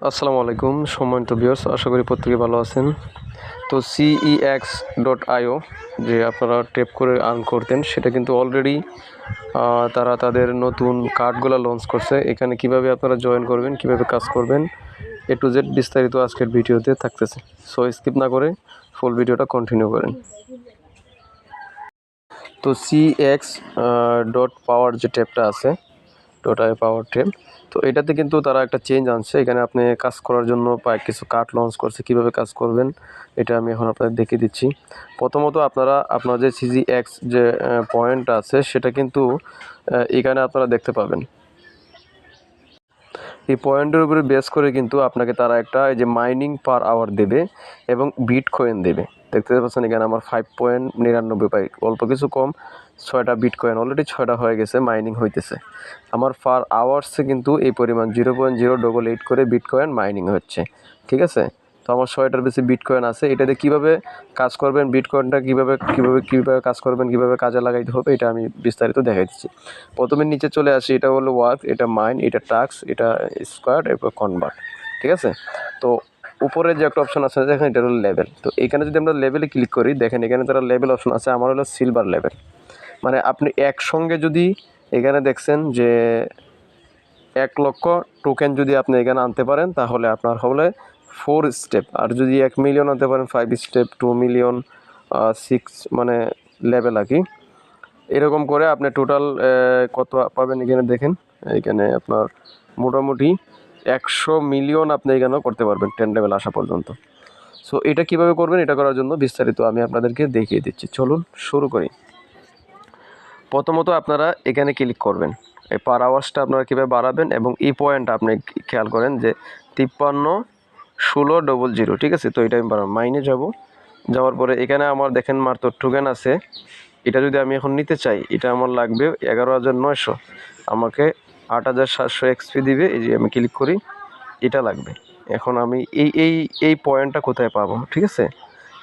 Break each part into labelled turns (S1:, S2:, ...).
S1: আসসালামু আলাইকুম সম্মানিত ভিউয়ার্স, আশা করি প্রত্যেকে ভালো আছেন। তো CEX.io যে আপনারা ট্যাপ করে আর্ন করতেন, সেটা কিন্তু অলরেডি তারা তাদের নতুন কার্ডগুলো লঞ্চ করছে। এখানে কিভাবে আপনারা জয়েন করবেন, কিভাবে কাজ করবেন, A to Z বিস্তারিত আজকের ভিডিওতে থাকতেছে। সো স্কিপ না করে ফুল ভিডিওটা কন্টিনিউ করেন। তো CEX.power যে ট্যাবটা আছে, .io পাওয়ার ট্যাব, তো এটাতে কিন্তু তারা একটা চেঞ্জ আনছে। এখানে আপনি কাজ করার জন্য কিছু কার্ড লঞ্চ করছে। কিভাবে কাজ করবেন এটা আমি এখন আপনাদের দেখিয়ে দিচ্ছি। প্রথমত আপনার যে CEX যে পয়েন্ট আছে সেটা কিন্তু এখানে আপনারা দেখতে পাবেন। এই পয়েন্টের উপরে বেস করে কিন্তু আপনাকে তারা একটা এই যে মাইনিং পার আওয়ার দেবে এবং বিটকয়েন দেবে। দেখতে পাচ্ছেন এখানে আমার 5.99 পাই, অল্প কিছু কম 6টা বিটকয়েন, অলরেডি 6টা হয়ে গেছে, মাইনিং হইতেছে। আমার পার আওয়ার্সে কিন্তু এই পরিমাণ 0.088 করে বিটকয়েন মাইনিং হচ্ছে, ঠিক আছে। তো আমার 6টার বেশি বিটকয়েন আছে। এটাতে কিভাবে কাজ করবেন, বিটকয়েনটা কিভাবে কাজ করবেন, কিভাবে কাজে লাগাইতে হবে, এটা আমি বিস্তারিত দেখাই দিচ্ছি। প্রথমে নিচে চলে আসি, এটা হলো ওয়ার্ক, এটা মাইন, এটা টাস্ক, এটা স্কোয়ার, এরপর কনভার্ট, ঠিক আছে। তো উপরে যে একটা অপশন আছে দেখেন, এটা হলো লেভেল। তো এখানে যদি আমরা লেভেলে ক্লিক করি, দেখেন এখানে তারা লেভেল অপশন আছে। আমার হলো সিলভার লেভেল। মানে আপনি একসঙ্গে যদি এখানে দেখছেন যে 1 লক্ষ টোকেন যদি আপনি এখানে আনতে পারেন, তাহলে আপনার হলে 4 স্টেপ। আর যদি 1 মিলিয়ন আনতে পারেন 5 স্টেপ, 2 মিলিয়ন 6 মানে লেভেল আর কি। এরকম করে আপনি টোটাল কত পাবেন এখানে দেখেন। এখানে আপনার মোটামুটি 100 মিলিয়ন আপনি এখানেও করতে পারবেন 10 লেভেল আসা পর্যন্ত। সো এটা কিভাবে করবেন, এটা করার জন্য বিস্তারিত আমি আপনাদেরকে দেখিয়ে দিচ্ছি। চলুন শুরু করি। প্রথমত আপনারা এখানে ক্লিক করবেন। এই পার আওয়ার্সটা আপনারা কীভাবে বাড়াবেন এবং এই পয়েন্টটা আপনি খেয়াল করেন যে 531600, ঠিক আছে। তো এটা আমি মাইনে যাওয়ার পরে এখানে আমার দেখেন মাত্র টোকেন আছে। এটা যদি আমি এখন নিতে চাই, এটা আমার লাগবে 11900, আমাকে 8700 XP দিবে। এই যে আমি ক্লিক করি, এটা লাগবে। এখন আমি এই পয়েন্টটা কোথায় পাবো, ঠিক আছে।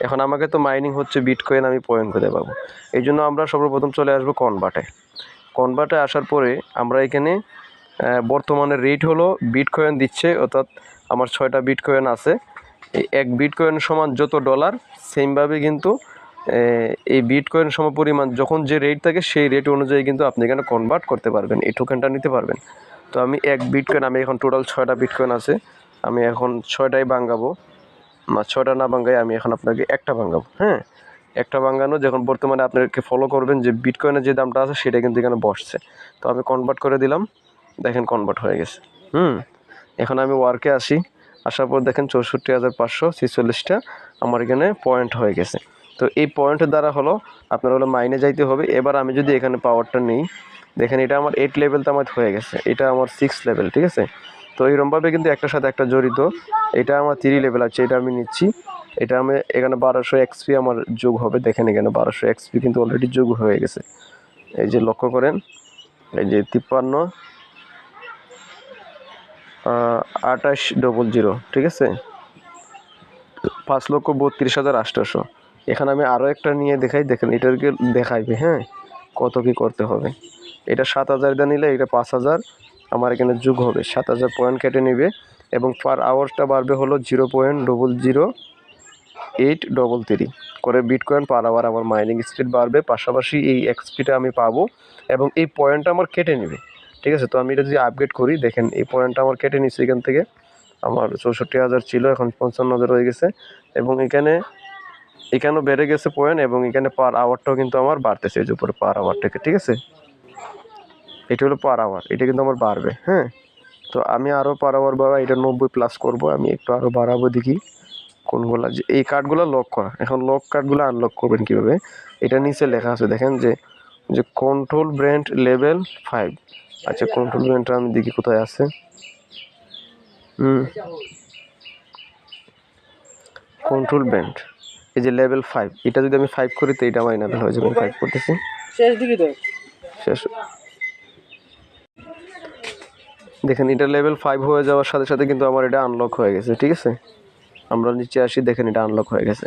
S1: এখন আমাকে তো মাইনিং হচ্ছে বিটকয়েন, আমি পয়েন্ট কোথায় পাবো? এই জন্য আমরা সর্বপ্রথম চলে আসবো কনভার্টে আসার পরে আমরা এখানে বর্তমানে রেট হলো বিটকয়েন দিচ্ছে, অর্থাৎ আমার 6টা বিটকয়েন আছে। এই 1 বিটকয়েন সমান যত ডলার, সেমভাবে কিন্তু এই বিটকয়েন সমপরিমাণ যখন যে রেট থাকে সেই রেট অনুযায়ী কিন্তু আপনি এখানে কনভার্ট করতে পারবেন, এই টোকেনটা নিতে পারবেন। তো আমি 1 বিটকয়েন, আমি এখন টোটাল 6টা বিটকয়েন আছে, আমি এখন 6টাই ভাঙাবো। 6টা না ভাঙাই আমি এখন আপনাকে একটা ভাঙাবো। হ্যাঁ, একটা ভাঙানো, যখন বর্তমানে আপনাকে ফলো করবেন যে বিটকয়েনের যে দামটা আছে সেটা কিন্তু এখানে বসছে। তো আমি কনভার্ট করে দিলাম, দেখেন কনভার্ট হয়ে গেছে। এখন আমি ওয়ার্কে আসি, আসার পর দেখেন 64,546টা আমার এখানে পয়েন্ট হয়ে গেছে। তো এই পয়েন্টের দ্বারা হলো আপনার হলো মাইনে যাইতে হবে। এবার আমি যদি এখানে পাওয়ারটা নিই, দেখেন এটা আমার 8 লেভেল তো আমার হয়ে গেছে, এটা আমার 6 লেভেল, ঠিক আছে। তো এইরকমভাবে কিন্তু একটার সাথে একটা জড়িত। এটা আমার 3 লেভেল আছে, এটা আমি নিচ্ছি। এটা আমি এখানে 1200 XP আমার যোগ হবে। দেখেন এখানে 1200 XP কিন্তু অলরেডি যোগ হয়ে গেছে। এই যে লক্ষ্য করেন, এই যে 53,2800, ঠিক আছে, 5,32,800। এখানে আমি আরও একটা নিয়ে দেখাই, দেখেন এটাকে দেখাইবে। হ্যাঁ, কত কি করতে হবে। এটা 7000 দিয়ে নিলে এটা 5000 আমার এখানে যোগ হবে, 7000 পয়েন্ট কেটে নেবে এবং পার আওয়ারটা বাড়বে হলো 0.00833 করে বিটকয়েন পার আওয়ার আমার মাইনিং স্পিড বাড়বে। পাশাপাশি এই এক্সপিটা আমি পাবো এবং এই পয়েন্টটা আমার কেটে নেবে, ঠিক আছে। তো আমি এটা যদি আপগ্রেড করি, দেখেন এই পয়েন্টটা আমার কেটে নিচ্ছে এখান থেকে। আমার 64,000 ছিল, এখন 55,000 হয়ে গেছে এবং এখানেও বেড়ে গেছে পয়েন্ট এবং এখানে পার আওয়ারটাও কিন্তু আমার বাড়তেছে, এই যে উপরে পার আওয়ার থেকে, ঠিক আছে। এটা হলো পার আওয়ার, এটা কিন্তু আমার বাড়বে। হ্যাঁ, তো আমি আরও পার আওয়ার বাড়া, এটা 90+ করব, আমি একটু আরও বাড়াবো, দেখি কোনগুলো। যে এই কার্ডগুলো লক করা, এখন লক কার্ডগুলো আনলক করবেন কীভাবে, এটা নিচে লেখা আছে দেখেন যে কন্ট্রোল ব্র্যান্ড লেভেল 5। আচ্ছা, কন্ট্রোল ব্র্যান্ডটা আমি দেখি কোথায় আছে। কন্ট্রোল ব্র্যান্ড, এই যে লেভেল 5, এটা যদি আমি 5 করি তো এটা আমার এনাবেল হয়ে যাবে। 5 করতেছি, শেষ। দেখেন এটা লেভেল 5 হয়ে যাওয়ার সাথে সাথে কিন্তু আমার এটা আনলক হয়ে গেছে, ঠিক আছে। আমরা নিচে আসি, দেখেন এটা আনলক হয়ে গেছে।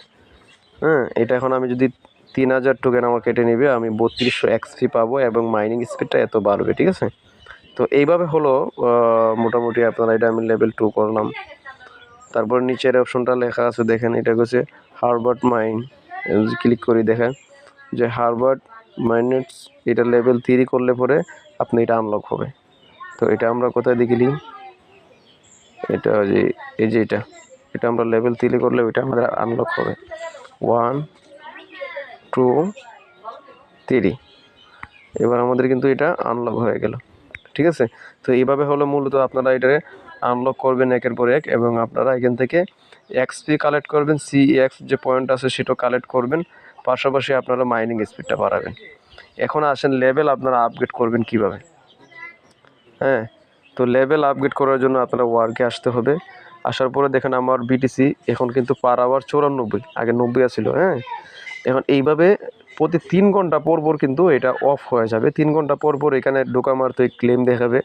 S1: হ্যাঁ, এটা এখন আমি যদি 3000 টোকেন আমার কেটে নিবে, আমি 3200 XP পাবো এবং মাইনিং স্পিডটা এত বাড়বে, ঠিক আছে। তো এইভাবে হলো মোটামুটি আপনারা, এটা আমি লেভেল 2 করলাম, তারপর নিচের অপশনটা লেখা আছে দেখেন, এটা হচ্ছে হার্বার্ট মাইন। ক্লিক করি দেখেন যে হার্বার্ট মাইনেটস, এটা লেভেল 3 করলে পরে আপনি এটা আনলক হবে। তো এটা আমরা কোথায় দেখলি, এটা যে এই যে এটা আমরা লেভেল 3 করলে ওইটা আমাদের আনলক হবে। 1 2 3, এবার আমাদের কিন্তু এটা আনলক হয়ে গেল। ঠিক আছে, তো এইভাবে হলো মূলত আপনারা এটা আনলক করবেন একের পর এক, এবং আপনারা এখান থেকে এক্সপি কালেক্ট করবেন, সিএক্স যে পয়েন্ট আছে সেটা কালেক্ট করবেন, পাশাপাশি আপনারা মাইনিং স্পিডটা বাড়াবেন। এখন আসেন লেভেল আপনারা আপগ্রেড করবেন কিভাবে। হ্যাঁ, তো লেভেল আপগ্রেড করার জন্য আপনারা ওয়ার্কে আসতে হবে। আসার পরে দেখেন আমার বিটিসি এখন কিন্তু পার আওয়ার 94, আগে 90 ছিল। হ্যাঁ, এখন এইভাবে প্রতি 3 ঘন্টা পর পর কিন্তু এটা অফ হয়ে যাবে। 3 ঘন্টা পর পর এখানে ঢোকা মারতে ক্লেম দেখাবে,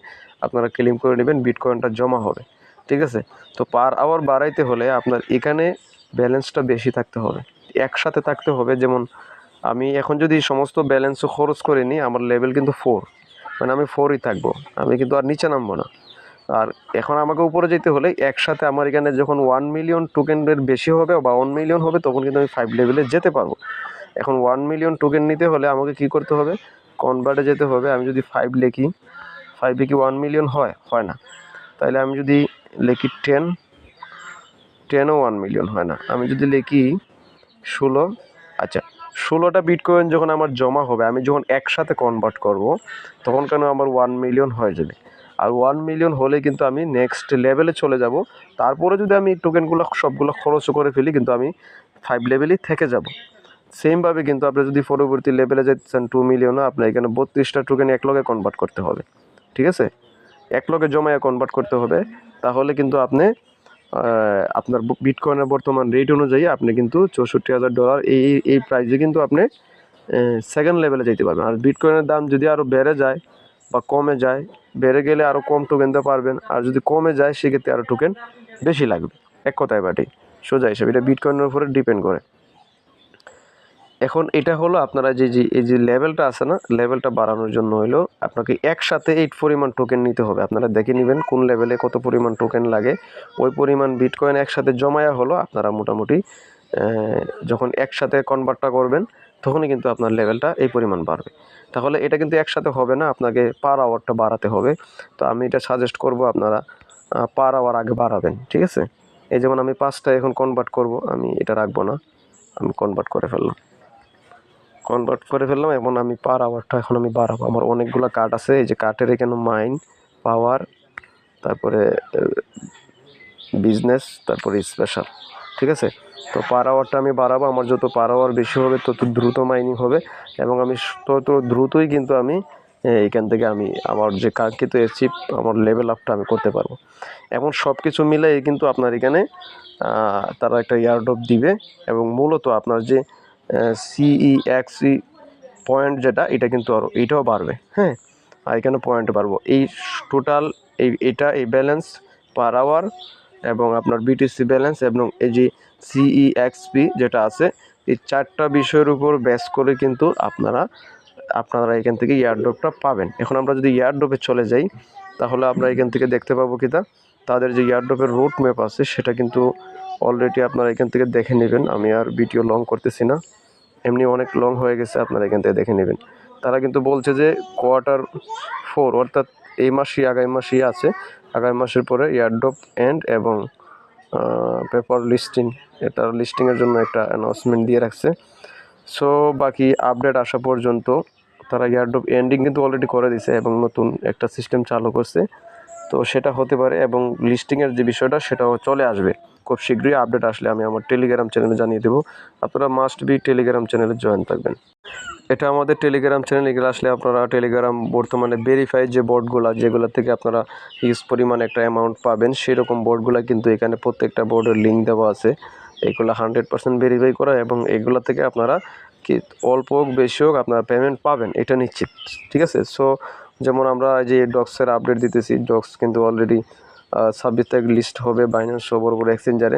S1: আপনারা ক্লেম করে নেবেন, বিটকয়েনটা জমা হবে। ঠিক আছে, তো পার আওয়ার বাড়াইতে হলে আপনার এখানে ব্যালেন্সটা বেশি থাকতে হবে, একসাথে থাকতে হবে। যেমন আমি এখন যদি সমস্ত ব্যালেন্সও খরচ করে নিই, আমার লেভেল কিন্তু 4, মানে আমি 4ই থাকবো, আমি কিন্তু আর নিচে নামবো না। আর এখন আমাকে উপরে যেতে হলে একসাথে আমার এখানে যখন 1 মিলিয়ন টোকেনের বেশি হবে বা 1 মিলিয়ন হবে, তখন কিন্তু আমি 5 লেভেলে যেতে পারবো। এখন 1 মিলিয়ন টোকেন নিতে হলে আমাকে কি করতে হবে, কনভার্টে যেতে হবে। আমি যদি 5 লিখি, 5 কি 1 মিলিয়ন হয় না। তাহলে আমি যদি লিখি 10ও 1 মিলিয়ন হয় না। আমি যদি লিখি 16, আচ্ছা 16টা বিটকয়েন যখন আমার জমা হবে, আমি যখন একসাথে কনভার্ট করব, তখন কেন আমার 1 মিলিয়ন হয়ে যাবে। আর 1 মিলিয়ন হলে কিন্তু আমি নেক্সট লেভেলে চলে যাব। তারপরে যদি আমি টোকেনগুলো সবগুলো খরচ করে ফেলি, কিন্তু আমি 5 লেভেলই থেকে যাব। সেমভাবে কিন্তু আপনি যদি পরবর্তী লেভেলে যেতে চান 2 মিলিয়নও, আপনার এখানে 32টা টোকেন একলগে কনভার্ট করতে হবে। ঠিক আছে, একলগে জমায়ে কনভার্ট করতে হবে। তাহলে কিন্তু আপনি আপনার বিটকয়েনের বর্তমান রেট অনুযায়ী আপনি কিন্তু $64,000 এই প্রাইসে কিন্তু আপনি সেকেন্ড লেভেলে যেতে পারবেন। আর বিটকয়েনের দাম যদি আরও বেড়ে যায় বা কমে যায়, বেড়ে গেলে আরও কম টোকেন দিতে পারবেন, আর যদি কমে যায় সেক্ষেত্রে আরও টোকেন বেশি লাগবে। এক কথায় বাটি সোজা হিসাবে, এটা বিটকয়েনের উপরে ডিপেন্ড করে। এখন এটা হলো আপনারা এই যে লেভেলটা আছে না, লেভেলটা বাড়ানোর জন্য হলো আপনাকে একসাথে এই পরিমাণ টোকেন নিতে হবে। আপনারা দেখে নেবেন কোন লেভেলে কত পরিমাণ টোকেন লাগে, ওই পরিমাণ বিটকয়েন একসাথে জমায়া হলো আপনারা মোটামুটি যখন একসাথে কনভার্টটা করবেন, তখনই কিন্তু আপনার লেভেলটা এই পরিমাণ বাড়বে। তাহলে এটা কিন্তু একসাথে হবে না, আপনাকে পার আওয়ারটা বাড়াতে হবে। তো আমি এটা সাজেস্ট করব আপনারা পার আওয়ার আগে বাড়াবেন। ঠিক আছে, এই যেমন আমি 5টা এখন কনভার্ট করব, আমি এটা রাখবো না, আমি কনভার্ট করে ফেললাম। এখন আমি পার আওয়ারটা এখন আমি বাড়াবো। আমার অনেকগুলো কার্ড আছে, এই যে কার্ডের এখানে মাইন, পাওয়ার, তারপরে বিজনেস, তারপরে স্পেশাল। ঠিক আছে, তো পার আওয়ারটা আমি বাড়াবো। আমার যত পার আওয়ার বেশি হবে তত দ্রুত মাইনিং হবে, এবং আমি তত দ্রুতই কিন্তু আমি এইখান থেকে আমি আমার যে কাঙ্ক্ষিত অ্যাচিভ আমার লেভেল আপটা আমি করতে পারবো। এখন সব কিছু মিলে কিন্তু আপনার এখানে তারা একটা এয়ারড্রপ দিবে, এবং মূলত আপনার যে সিইএক্সি পয়েন্ট যেটা, এটা কিন্তু আরও এটাও বাড়বে। হ্যাঁ, আর এখানে পয়েন্ট বাড়বো। এই টোটাল এই ব্যালেন্স পার আওয়ার, এবং আপনার বিটিসি ব্যালেন্স, এবং এই যে সিইএক্সপি যেটা আছে, এই 4টা বিষয়ের উপর বেস করে কিন্তু আপনারা এখান থেকে এয়ারড্রপটা পাবেন। এখন আমরা যদি এয়ারড্রপে চলে যাই, তাহলে আমরা এখান থেকে দেখতে পাবো কিনা তাদের যে এয়ারড্রপের রুট ম্যাপ আছে, সেটা কিন্তু অলরেডি আপনারা এখান থেকে দেখে নেবেন। আমি আর ভিডিও লং করতেছি না, এমনি অনেক লং হয়ে গেছে, আপনারা এখান থেকে দেখে নেবেন। তারা কিন্তু বলছে যে Q4, অর্থাৎ এই মাসই আগামী মাসই আছে, আগামী মাসের পরে এয়ারড্রপ এন্ড এবং পেপার লিস্টিং, এটার লিস্টিংয়ের জন্য একটা অ্যানাউন্সমেন্ট দিয়ে রাখছে। সো বাকি আপডেট আসা পর্যন্ত তারা এয়ারড্রপ এন্ডিং কিন্তু অলরেডি করে দিছে, এবং নতুন একটা সিস্টেম চালু করছে। তো সেটা হতে পারে, এবং লিস্টিংয়ের যে বিষয়টা সেটাও চলে আসবে খুব শীঘ্রই। আপডেট আসলে আমি আমার টেলিগ্রাম চ্যানেলে জানিয়ে দেবো। আপনারা মাস্ট বি টেলিগ্রাম চ্যানেলে জয়েন থাকবেন। এটা আমাদের টেলিগ্রাম চ্যানেল। এগুলো আসলে আপনারা টেলিগ্রাম বর্তমানে ভেরিফাইড যে বোর্ডগুলো, যেগুলো থেকে আপনারা হিউজ পরিমাণ একটা অ্যামাউন্ট পাবেন, সেরকম বোর্ডগুলো কিন্তু এখানে প্রত্যেকটা বোর্ডের লিঙ্ক দেওয়া আছে। এগুলো 100% ভেরিফাই করা, এবং এগুলো থেকে আপনারা কি অল্প হোক বেশি হোক আপনারা পেমেন্ট পাবেন, এটা নিশ্চিত। ঠিক আছে, সো যেমন আমরা যে ডক্সের আপডেট দিতেছি, ডক্স কিন্তু অলরেডি 26 তারিখ লিস্ট হবে বাইন্যান্স বড় বড় এক্সচেঞ্জারে।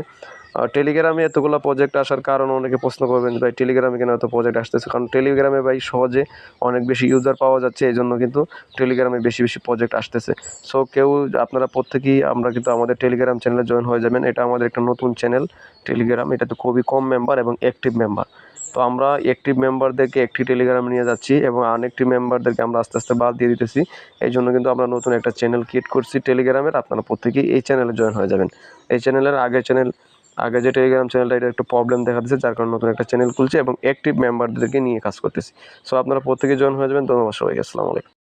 S1: টেলিগ্রামে এতগুলো প্রজেক্ট আসার কারণ অনেকে প্রশ্ন করবেন ভাই টেলিগ্রামে কেন এত প্রজেক্ট আসতেছে, কারণ টেলিগ্রামে ভাই সহজে অনেক বেশি ইউজার পাওয়া যাচ্ছে, এই জন্য কিন্তু টেলিগ্রামে বেশি বেশি প্রজেক্ট আসতেছে। সো কেউ আপনারা প্রত্যেকেই আমরা কিন্তু আমাদের টেলিগ্রাম চ্যানেলে জয়েন হয়ে যাবেন। এটা আমাদের একটা নতুন চ্যানেল টেলিগ্রাম, এটাতে খুবই কম মেম্বার এবং অ্যাক্টিভ মেম্বার। তো আমরা অ্যাক্টিভ মেম্বারদেরকে একটি টেলিগ্রামে নিয়ে যাচ্ছি এবং আনঅ্যাক্টিভ মেম্বারদেরকে আমরা আস্তে আস্তে বাদ দিয়ে দিতেছি। এই জন্য কিন্তু আমরা নতুন একটা চ্যানেল ক্রিয়েট করছি টেলিগ্রামের, আপনারা প্রত্যেকেই এই চ্যানেলে জয়েন হয়ে যাবেন। এই চ্যানেলের আগে যে টেলিগ্রাম চ্যানেলটা এটা একটু প্রবলেম দেখা দিচ্ছে, যার কারণে নতুন একটা চ্যানেল খুলছে এবং অ্যাক্টিভ মেম্বারদেরকে নিয়ে কাজ করতেছি। সো আপনারা প্রত্যেকে জয়েন হয়ে যাবেন। ধন্যবাদ সবাইকে, আসসালামু আলাইকুম।